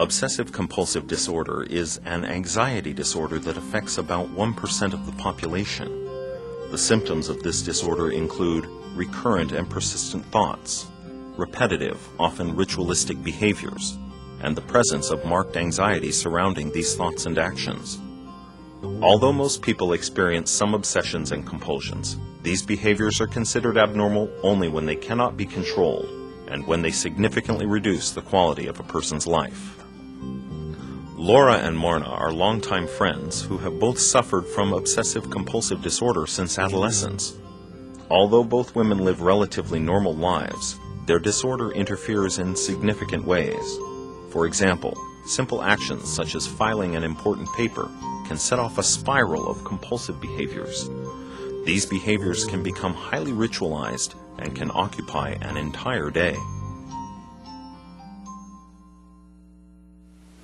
Obsessive-compulsive disorder is an anxiety disorder that affects about 1% of the population. The symptoms of this disorder include recurrent and persistent thoughts, repetitive, often ritualistic behaviors, and the presence of marked anxiety surrounding these thoughts and actions. Although most people experience some obsessions and compulsions, these behaviors are considered abnormal only when they cannot be controlled and when they significantly reduce the quality of a person's life. Laura and Marna are longtime friends who have both suffered from obsessive-compulsive disorder since adolescence. Although both women live relatively normal lives, their disorder interferes in significant ways. For example, simple actions such as filing an important paper can set off a spiral of compulsive behaviors. These behaviors can become highly ritualized and can occupy an entire day.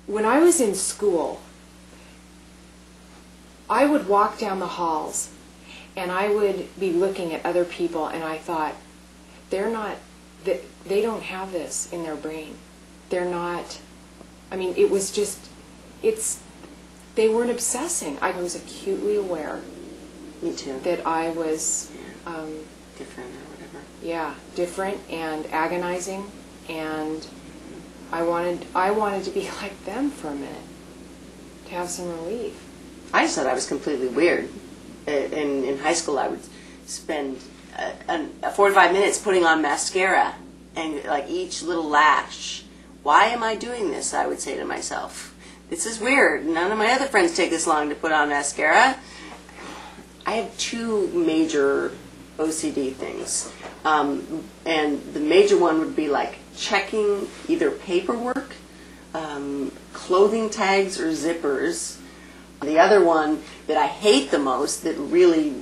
When I was in school, I would walk down the halls and I would be looking at other people and I thought, they don't have this in their brain. They're not, I mean, it was just, they weren't obsessing. I was acutely aware. Me too. That I was different or whatever. Yeah, different and agonizing, and I wanted to be like them for a minute, to have some relief. I just thought I was completely weird. In high school, I would spend 45 minutes putting on mascara, and like each little lash. Why am I doing this? I would say to myself. This is weird. None of my other friends take this long to put on mascara. I have two major OCD things. And the major one would be like checking either paperwork, clothing tags, or zippers. The other one that I hate the most, that really,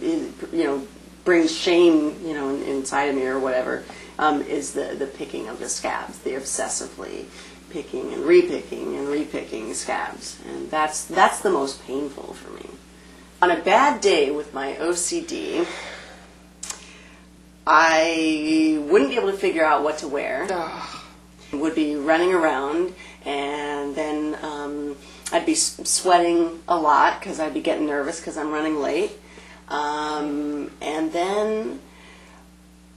brings shame, inside of me or whatever, is the picking of the scabs, the obsessively picking and repicking scabs. And that's the most painful for me. On a bad day with my OCD, I wouldn't be able to figure out what to wear. Would be running around, and then I'd be sweating a lot because I'd be getting nervous because I'm running late. And then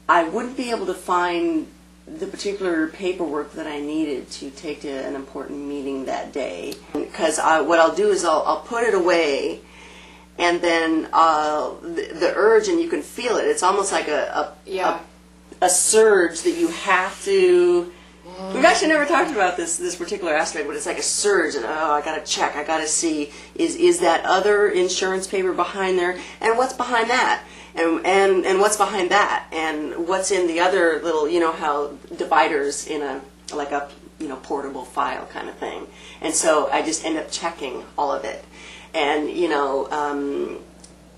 I wouldn't be able to find the particular paperwork that I needed to take to an important meeting that day. Because what I'll do is I'll put it away, and then the urge, and you can feel it. It's almost like a surge that you have to. We've actually never talked about this particular aspect, but it's like a surge, and I got to check, I got to see, is that other insurance paper behind there, and what's behind that, and what's behind that, and what's in the other little, how dividers in a portable file kind of thing. And so I just end up checking all of it. And,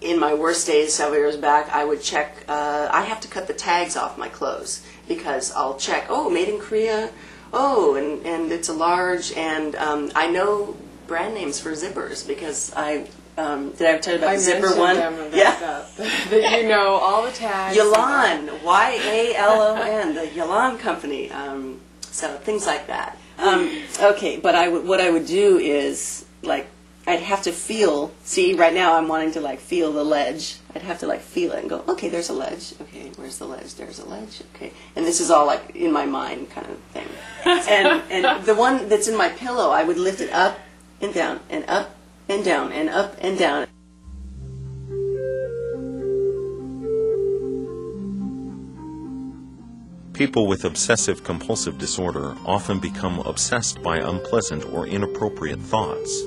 in my worst days several years back, I would check, I have to cut the tags off my clothes, because I'll check, made in Korea, and it's a large, and I know brand names for zippers, because did I ever tell you about the zipper one? Yeah. That you know all the tags. Yalon, Y-A-L-O-N, the Yalon company. So things like that. Okay, but what I would do is, I'd have to feel, see, right now I'm wanting to feel the ledge. I'd have to feel it and go, okay, there's a ledge. Okay, where's the ledge? There's a ledge. Okay. And this is all in my mind kind of thing. And the one that's in my pillow, I would lift it up and down and up and down and up and down. People with obsessive-compulsive disorder often become obsessed by unpleasant or inappropriate thoughts.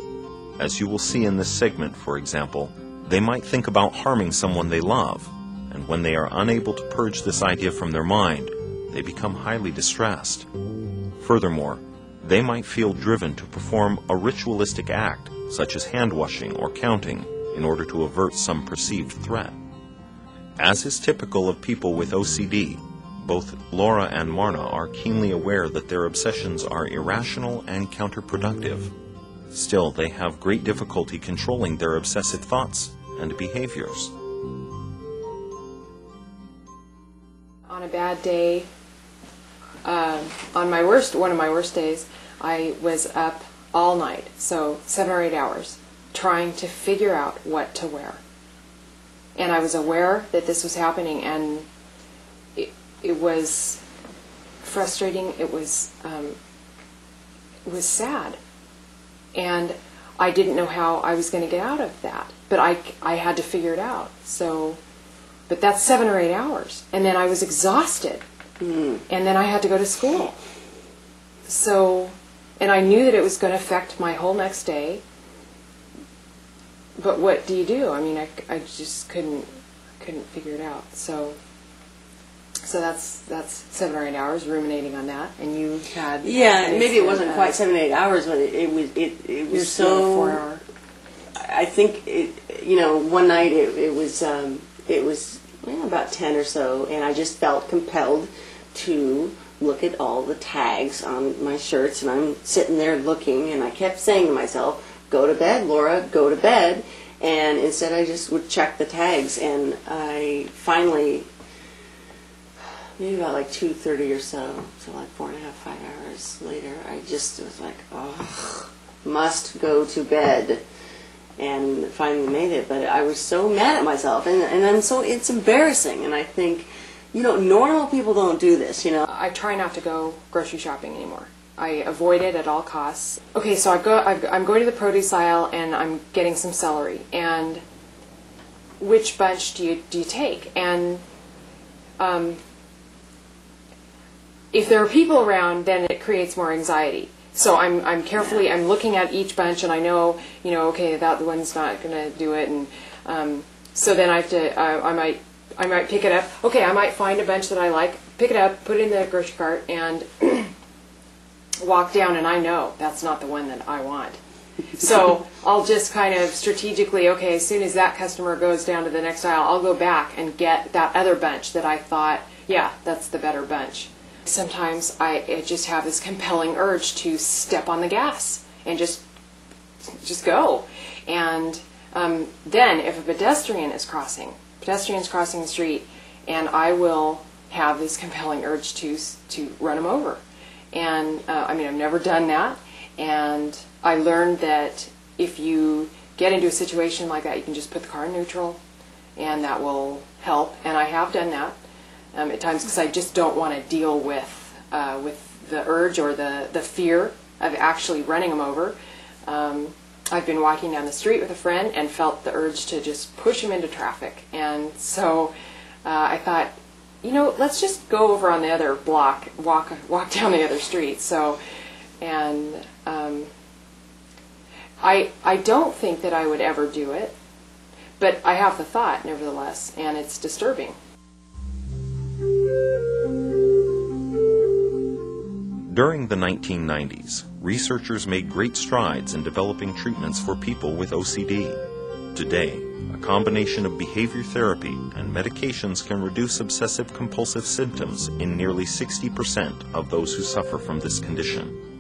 As you will see in this segment, for example, they might think about harming someone they love, and when they are unable to purge this idea from their mind, they become highly distressed. Furthermore, they might feel driven to perform a ritualistic act, such as hand-washing or counting, in order to avert some perceived threat. As is typical of people with OCD, both Laura and Marna are keenly aware that their obsessions are irrational and counterproductive. Still, they have great difficulty controlling their obsessive thoughts and behaviors. On a bad day, on one of my worst days, I was up all night, so 7 or 8 hours, trying to figure out what to wear. And I was aware that this was happening, and it was frustrating. It was sad, and I didn't know how I was going to get out of that. But I had to figure it out. So, but that's 7 or 8 hours, and then I was exhausted, and then I had to go to school. So, and I knew that it was going to affect my whole next day. But what do you do? I mean, I just couldn't figure it out. So that's 7 or 8 hours ruminating on that, and you had maybe it wasn't quite 7 or 8 hours, but it was so 4 hour. I think one night it was about 10 or so, and I just felt compelled to look at all the tags on my shirts, and I'm sitting there looking, and I kept saying to myself, "Go to bed, Laura, go to bed." And instead I just would check the tags, and I finally, maybe about like 2:30 or so like 4.5, 5 hours later, I just was like, oh, must go to bed, and finally made it. But I was so mad at myself, and it's embarrassing, and I think, normal people don't do this, I try not to go grocery shopping anymore. I avoid it at all costs. Okay, so I'm going to the produce aisle, and I'm getting some celery. And which bunch do you take? And if there are people around, then it creates more anxiety. So I'm carefully I'm looking at each bunch, and I know okay, that one's not going to do it, and so then I have to I might pick it up. Okay, I might find a bunch that I like, pick it up, put it in the grocery cart, and walk down, and I know that's not the one that I want. So I'll just kind of strategically, okay, as soon as that customer goes down to the next aisle, I'll go back and get that other bunch that I thought, yeah, that's the better bunch. Sometimes I just have this compelling urge to step on the gas and just go. And then if a pedestrian's crossing the street, and I will have this compelling urge to run them over. And I've never done that, and I learned that if you get into a situation like that, you can just put the car in neutral, and that will help. And I have done that at times, because I just don't want to deal with the urge or the fear of actually running them over. I've been walking down the street with a friend and felt the urge to just push him into traffic, and so I thought, let's just go over on the other block, walk down the other street. So, and I don't think that I would ever do it, but I have the thought nevertheless, and it's disturbing. During the 1990s, researchers made great strides in developing treatments for people with OCD. Today, a combination of behavior therapy and medications can reduce obsessive-compulsive symptoms in nearly 60% of those who suffer from this condition.